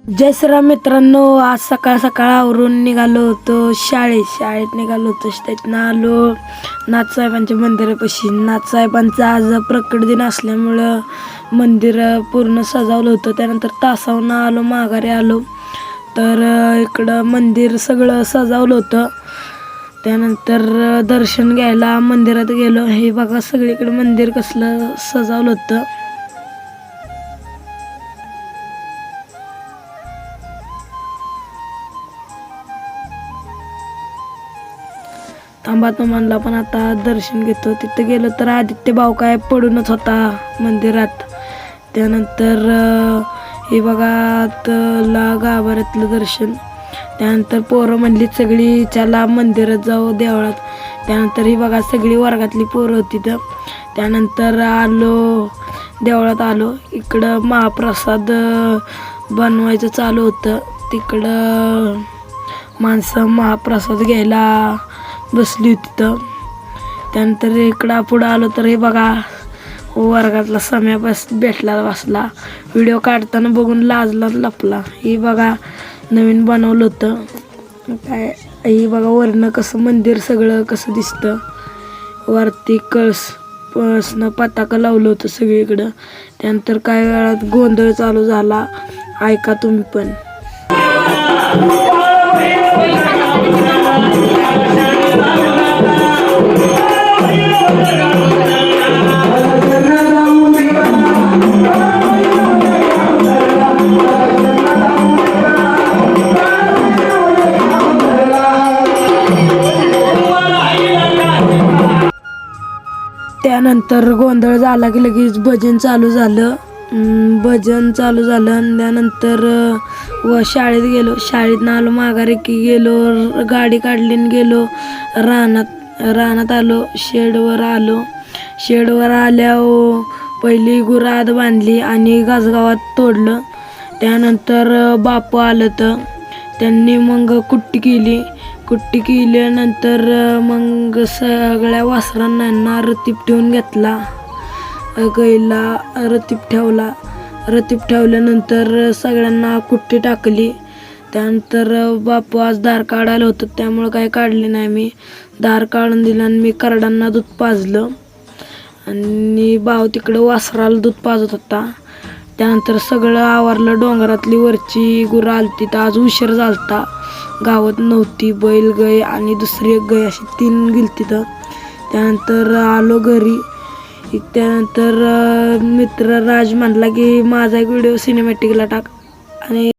जय श्रीराम मित्रांनो, आज सकाळ सकाळ आवरून निघालो होतो शाळेत निघालो होतो. तिथनं आलो नाथसाहेबांच्या मंदिरापाशी. नाथसाहेबांचा आज प्रकट दिन असल्यामुळं मंदिर पूर्ण सजावलं होतं. त्यानंतर तासावरून आलो, माघारी आलो तर इकडं मंदिर सगळं सजावलं होतं. त्यानंतर दर्शन घ्यायला मंदिरात गेलो. हे बघा सगळीकडे मंदिर कसलं सजावलं होतं. थांबा म्हणला पण आता दर्शन घेतो. तिथं गेलो तर आदित्य भाऊ काय पडूनच होता मंदिरात. त्यानंतर हे बघा गाभाऱ्यातलं दर्शन. त्यानंतर पोरं म्हणली सगळी चला मंदिरात जाऊ, देवळात. त्यानंतर ही बघा सगळी वर्गातली पोरं होती तर. त्यानंतर आलो देवळात आलो. इकडं महाप्रसाद बनवायचं चालू होतं. तिकडं माणसं महाप्रसाद घ्यायला बसली होती तर. त्यानंतर इकडं पुढं आलो तर हे बघा वर्गातला सम्या भेटला बसला. व्हिडिओ काढताना बघून लाजला लपला. ही बघा नवीन बनवलं होतं काय. ही बघा वरनं कसं मंदिर सगळं कसं दिसतं. वरती कळसनं पताका लावलं होतं सगळीकडं. त्यानंतर काही वेळात गोंधळ चालू झाला. ऐका तुम्ही पण. त्यानंतर गोंधळ झाला की लगेच भजन चालू झालं. आणि त्यानंतर शाळेत गेलो. शाळेतनं आलो माघारी की गेलो, गाडी काढली आणि गेलो रानात आलो. शेडवर आल्यावर पहिली गुरं आत बांधली आणि गाजगावात तोडलं. त्यानंतर बापू आलं तर त्यांनी मग कुट्टी केल्यानंतर मग सगळ्या वासरांना रतीप ठेवून घेतला. गाईला रतीप ठेवल्यानंतर सगळ्यांना कुट्टी टाकली. त्यानंतर बापू आज दार काढायला होतं त्यामुळं काही काढले नाही. मी दार काढून दिलं आणि मी करडांना दूध पाजलं आणि भाऊ तिकडं वासराला दूध पाजत होता. त्यानंतर सगळं आवरलं. डोंगरातली वरची गुरं आलती तर आज उशीर झालता. गावात नव्हती. बैल गाय आणि दुसरी एक गाय अशी 3 गेलती तर. त्यानंतर आलो घरी. त्यानंतर मित्र राज म्हणला की माझा एक व्हिडिओ सिनेमॅटिकला टाक आणि